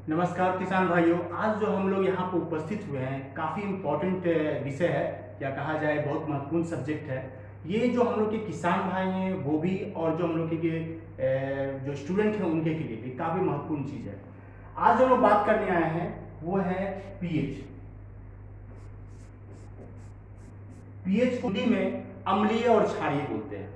नमस्कार किसान भाइयों। आज जो हम लोग यहाँ पर उपस्थित हुए हैं काफ़ी इम्पोर्टेंट विषय है, या कहा जाए बहुत महत्वपूर्ण सब्जेक्ट है। ये जो हम लोग के किसान भाई हैं वो भी, और जो हम लोग के जो स्टूडेंट हैं उनके के लिए भी काफ़ी महत्वपूर्ण चीज़ है। आज जो लोग बात करने आए हैं वो है पीएच। पीएच को हिंदी में अम्लीय और क्षारीय बोलते हैं।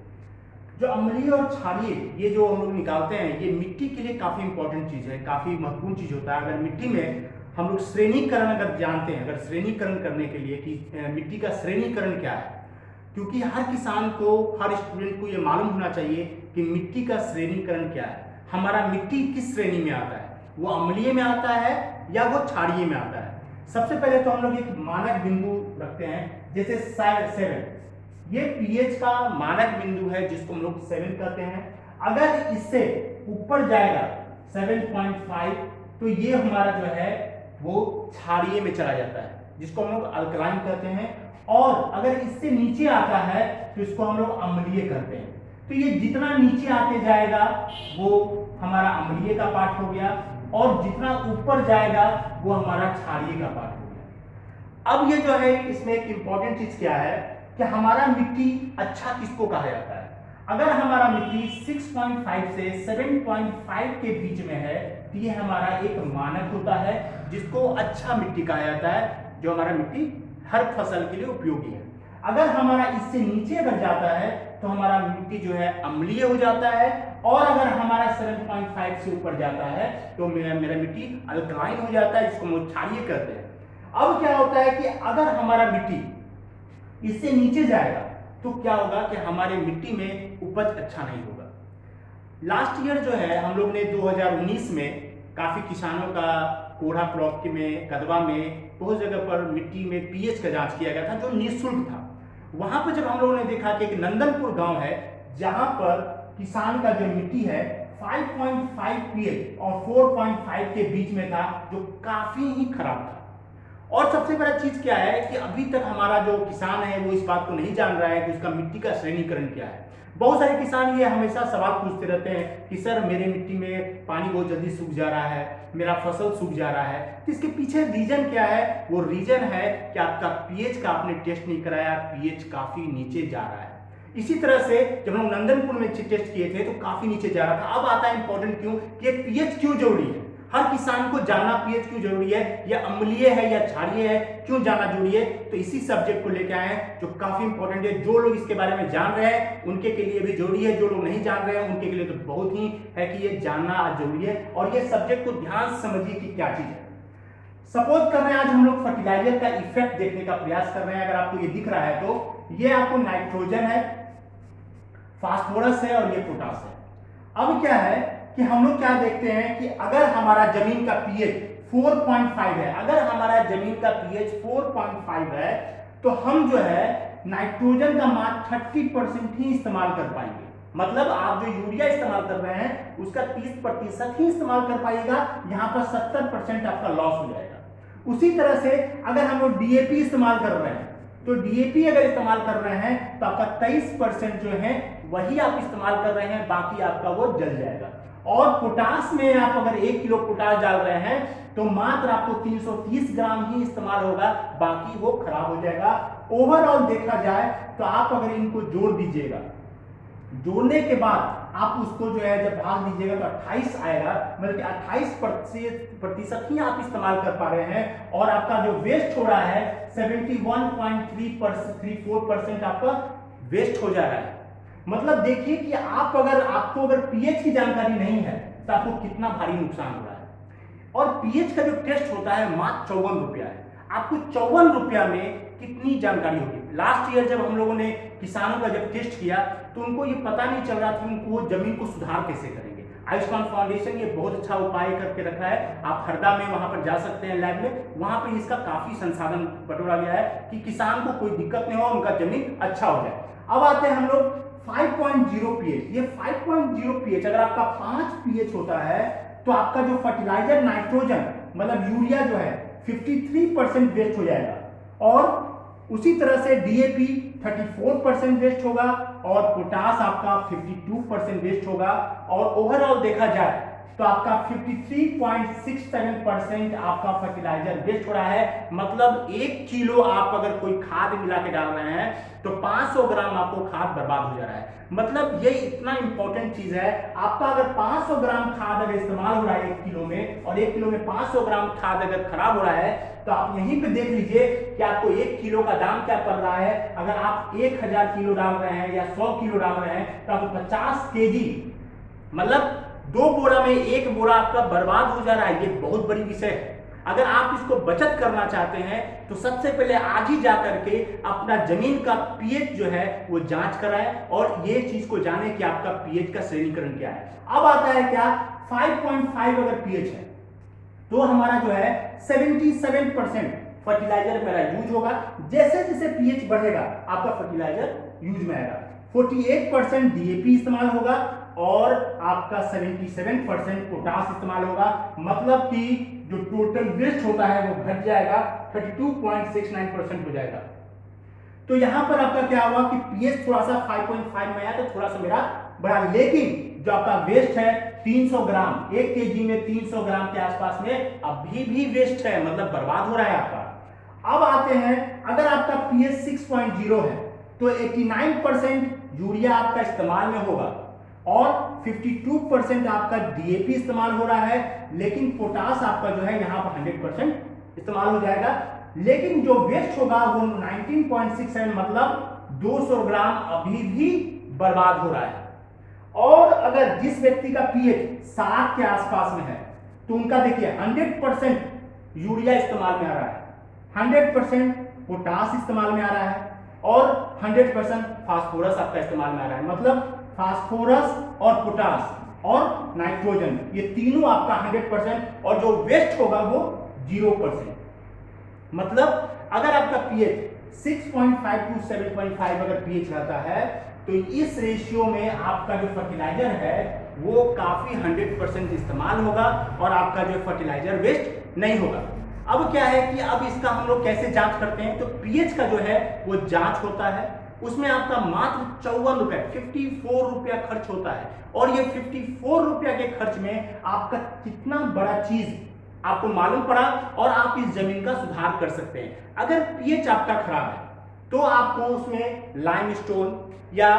जो अम्लीय और क्षारीय ये जो हम लोग निकालते हैं, ये मिट्टी के लिए काफ़ी इंपॉर्टेंट चीज़ है, काफ़ी महत्वपूर्ण चीज़ होता है। अगर मिट्टी में हम लोग श्रेणीकरण अगर जानते हैं, अगर श्रेणीकरण करने के लिए कि मिट्टी का श्रेणीकरण क्या है, क्योंकि हर किसान को, हर स्टूडेंट को ये मालूम होना चाहिए कि मिट्टी का श्रेणीकरण क्या है। हमारा मिट्टी किस श्रेणी में आता है, वो अम्लीय में आता है या वो क्षारीय में आता है। सबसे पहले तो हम लोग एक मानक बिंदु रखते हैं, जैसे 7। ये पीएच का मानक बिंदु है जिसको हम लोग 7 कहते हैं। अगर इससे ऊपर जाएगा 7.5 तो ये हमारा जो है वो क्षारीय में चला जाता है, जिसको हम लोग अल्कलाइन कहते हैं। और अगर इससे नीचे आता है तो इसको हम लोग अम्लीय कहते हैं। तो ये जितना नीचे आते जाएगा वो हमारा अम्लीय का पार्ट हो गया, और जितना ऊपर जाएगा वो हमारा क्षारीय का पार्ट हो गया। अब ये जो है इसमें एक इंपॉर्टेंट चीज क्या है कि हमारा मिट्टी अच्छा किसको कहा जाता है। अगर हमारा मिट्टी 6.5 से 7.5 के बीच में है तो ये हमारा एक मानक होता है, जिसको अच्छा मिट्टी कहा जाता है, जो हमारा मिट्टी हर फसल के लिए उपयोगी है। अगर हमारा इससे नीचे अगर जाता है तो हमारा मिट्टी जो है अम्लीय हो जाता है, और अगर हमारा 7.5 से ऊपर जाता है तो मेरा मिट्टी अल्कलाइन हो जाता है, जिसको हम क्षारीय कहते हैं। अब क्या होता है कि अगर हमारा मिट्टी इससे नीचे जाएगा तो क्या होगा कि हमारे मिट्टी में उपज अच्छा नहीं होगा। लास्ट ईयर जो है हम लोग ने 2019 में काफी किसानों का कोढ़ा ब्लॉक में, कदवा में, बहुत जगह पर मिट्टी में पीएच का जांच किया गया था, जो निःशुल्क था। वहां पर जब हम लोगों ने देखा कि एक नंदनपुर गांव है जहां पर किसान का जो मिट्टी है 5.5 पीएच और 4.5 के बीच में था, जो काफी ही खराब था। और सबसे बड़ा चीज क्या है कि अभी तक हमारा जो किसान है वो इस बात को नहीं जान रहा है कि उसका मिट्टी का श्रेणीकरण क्या है। बहुत सारे किसान ये हमेशा सवाल पूछते रहते हैं कि सर मेरे मिट्टी में पानी बहुत जल्दी सूख जा रहा है, मेरा फसल सूख जा रहा है। तो इसके पीछे रीजन क्या है? वो रीजन है कि आपका पीएच का आपने टेस्ट नहीं कराया, पीएच काफी नीचे जा रहा है। इसी तरह से जब हम नंदनपुर में टेस्ट किए थे तो काफी नीचे जा रहा था। अब आता है इंपॉर्टेंट क्यों कि पीएच क्यों जरूरी है। हर किसान को जानना पीएच क्यों जरूरी है, या अम्लीय है या क्षारीय है, क्यों जानना जरूरी है। तो इसी सब्जेक्ट को लेकर आए हैं जो काफी इंपॉर्टेंट है। जो लोग इसके बारे में जान रहे हैं उनके के लिए भी जरूरी है, जो लोग नहीं जान रहे हैं उनके के लिए तो बहुत ही है कि ये जानना आज जरूरी है। और ये सब्जेक्ट को ध्यान से समझिए कि क्या चीज है। सपोज कर रहे हैं आज हम लोग फर्टिलाइजर का इफेक्ट देखने का प्रयास कर रहे हैं। अगर आपको ये दिख रहा है तो ये आपको नाइट्रोजन है, फास्फोरस है और ये पोटास है। अब क्या है कि हम लोग क्या देखते हैं कि अगर हमारा जमीन का पीएच 4.5 है, अगर हमारा जमीन का पीएच 4.5 है तो हम जो है नाइट्रोजन का मात्र 30% ही इस्तेमाल कर पाएंगे। मतलब आप जो यूरिया इस्तेमाल कर रहे हैं उसका 30% ही इस्तेमाल कर पाएगा, यहां पर 70% आपका लॉस हो जाएगा। उसी तरह से अगर हम लोग डीएपी इस्तेमाल कर रहे हैं तो डीएपी अगर इस्तेमाल कर रहे हैं तो आपका 23% जो है वही आप इस्तेमाल कर रहे हैं, बाकी आपका वो जल जाएगा। और पोटास में आप अगर 1 किलो पोटास डाल रहे हैं तो मात्र आपको 330 ग्राम ही इस्तेमाल होगा, बाकी वो खराब हो जाएगा। ओवरऑल देखा जाए तो आप अगर इनको जोड़ दीजिएगा, जोड़ने के बाद आप उसको जो है जब भाग दीजिएगा तो 28 आएगा, मतलब कि 28% ही आप इस्तेमाल कर पा रहे हैं। और आपका जो वेस्ट हो रहा है 71.34% आपका वेस्ट हो जा रहा है। मतलब देखिए कि आपको अगर पीएच की जानकारी नहीं है तो आपको कितना भारी नुकसान हो रहा है। और पीएच का जो टेस्ट होता है मात्र 54 रुपया है। आपको 54 रुपया में कितनी जानकारी होगी। लास्ट ईयर जब हम लोगों ने किसानों का जब टेस्ट किया तो उनको ये पता नहीं चल रहा था उनको जमीन को सुधार कैसे करेंगे। आयुष्मान फाउंडेशन ये बहुत अच्छा उपाय करके रखा है। आप हरदा में वहां पर जा सकते हैं लैब में, वहां पर इसका काफी संसाधन बटोरा गया है कि किसान को कोई दिक्कत नहीं हो, उनका जमीन अच्छा हो जाए। अब आते हैं हम लोग 5.0 पीएच। ये 5.0 पीएच अगर आपका 5 पीएच होता है तो आपका जो फर्टिलाइजर नाइट्रोजन मतलब यूरिया जो है 53% वेस्ट हो जाएगा, और उसी तरह से डीएपी 34% वेस्ट होगा, और पोटास आपका 52% वेस्ट होगा। और ओवरऑल देखा जाए तो आपका 53.67% आपका फर्टिलाइजर वेस्ट हो रहा है। मतलब 1 किलो आप अगर कोई खाद मिला के डाल रहे हैं तो 500 ग्राम आपको खाद बर्बाद हो जा रहा है। मतलब ये इतना इंपॉर्टेंट चीज है। आपका अगर 500 ग्राम खाद अगर इस्तेमाल हो रहा है 1 किलो में, और 1 किलो में 500 ग्राम खाद अगर खराब हो रहा है, तो आप यहीं पे देख लीजिए कि आपको 1 किलो का दाम क्या पड़ रहा है। अगर आप 1000 किलो डाल रहे हैं या 100 किलो डाल रहे हैं तो आपको 50 केजी, मतलब 2 बोरा में 1 बोरा आपका बर्बाद हो जा रहा है। ये बहुत बड़ी विषय है। अगर आप इसको बचत करना चाहते हैं तो सबसे पहले आज ही जाकर के अपना जमीन का पीएच जो है वो जांच कराएं और ये चीज को जाने कि आपका पीएच का श्रेणीकरण क्या है। अब आता है क्या, 5.5 अगर पीएच है तो हमारा जो है 77% फर्टिलाइजर मेरा यूज होगा। जैसे जैसे पीएच बढ़ेगा आपका फर्टिलाइजर यूज में आएगा। 48% डीएपी इस्तेमाल होगा और आपका 77% पोटास इस्तेमाल होगा। मतलब कि जो टोटल वेस्ट होता है वो घट जाएगा, 32.69% हो जाएगा। तो यहां पर आपका क्या हुआ कि पीएच थोड़ा सा 5.5 में आया तो थोड़ा सा मेरा बढ़ा, लेकिन जो आपका वेस्ट है 300 ग्राम, 1 केजी में 300 ग्राम के आसपास में अभी भी वेस्ट है, मतलब बर्बाद हो रहा है आपका। अब आते हैं, अगर आपका पीएच 6.0 है तो 89% यूरिया आपका इस्तेमाल में होगा और 52% आपका डीएपी इस्तेमाल हो रहा है, लेकिन पोटास आपका जो है यहां पर 100% इस्तेमाल हो जाएगा। लेकिन जो वेस्ट होगा वो 19.67 मतलब 200 ग्राम अभी भी बर्बाद हो रहा है। और अगर जिस व्यक्ति का पीएच 60 के आसपास में है तो उनका देखिए 100% यूरिया इस्तेमाल में आ रहा है, 100% पोटास इस्तेमाल में आ रहा है और 100% फास्फोरस आपका इस्तेमाल में आ रहा है। मतलब फास्फोरस और पोटास और नाइट्रोजन ये तीनों आपका 100% और जो वेस्ट होगा वो 0%। मतलब अगर आपका पीएच 6.5 टू 7.5 अगर पीएच रहता है तो इस रेशियो में आपका जो फर्टिलाइजर है वो काफी 100% इस्तेमाल होगा और आपका जो फर्टिलाइजर वेस्ट नहीं होगा। अब क्या है कि अब इसका हम लोग कैसे जांच करते हैं, तो पीएच का जो है वो जांच होता है, उसमें आपका मात्र 54 रुपए 54 रुपया खर्च होता है। और ये 54 रुपया के खर्च में आपका कितना बड़ा चीज आपको मालूम पड़ा और आप इस जमीन का सुधार कर सकते हैं। अगर पीएच आपका खराब है तो आपको उसमें लाइमस्टोन या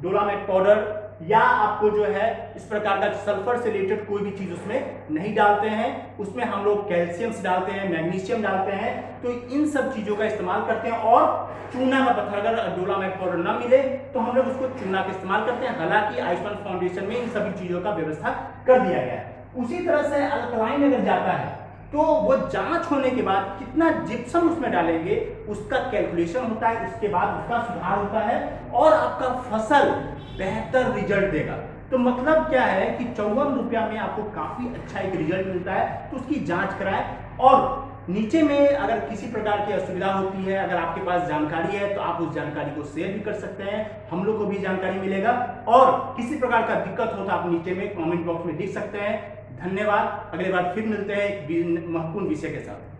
डोलामाइट पाउडर या आपको जो है इस प्रकार का सल्फर से रिलेटेड कोई भी चीज उसमें नहीं डालते हैं। उसमें हम लोग कैल्शियम डालते हैं, मैग्नीशियम डालते हैं, तो इन सब चीजों का इस्तेमाल करते हैं। और चूना का पत्थर, अगर डोलामाइट पाउडर ना मिले तो हम लोग उसको चूना का इस्तेमाल करते हैं। हालांकि आयुष्मान फाउंडेशन में इन सभी चीजों का व्यवस्था कर दिया गया है। उसी तरह से अल्कलाइन अगर जाता है तो वो जांच होने के बाद कितना जिप्सम उसमें डालेंगे उसका कैलकुलेशन होता है, उसके बाद उसका सुधार होता है और आपका फसल बेहतर रिजल्ट देगा। तो मतलब क्या है कि 54 रुपया में आपको काफी अच्छा एक रिजल्ट मिलता है, तो उसकी जांच कराएं। और नीचे में अगर किसी प्रकार की असुविधा होती है, अगर आपके पास जानकारी है तो आप उस जानकारी को शेयर भी कर सकते हैं, हम लोग को भी जानकारी मिलेगा। और किसी प्रकार का दिक्कत हो तो आप नीचे में कमेंट बॉक्स में लिख सकते हैं। धन्यवाद। अगली बार फिर मिलते हैं एक महत्वपूर्ण विषय के साथ।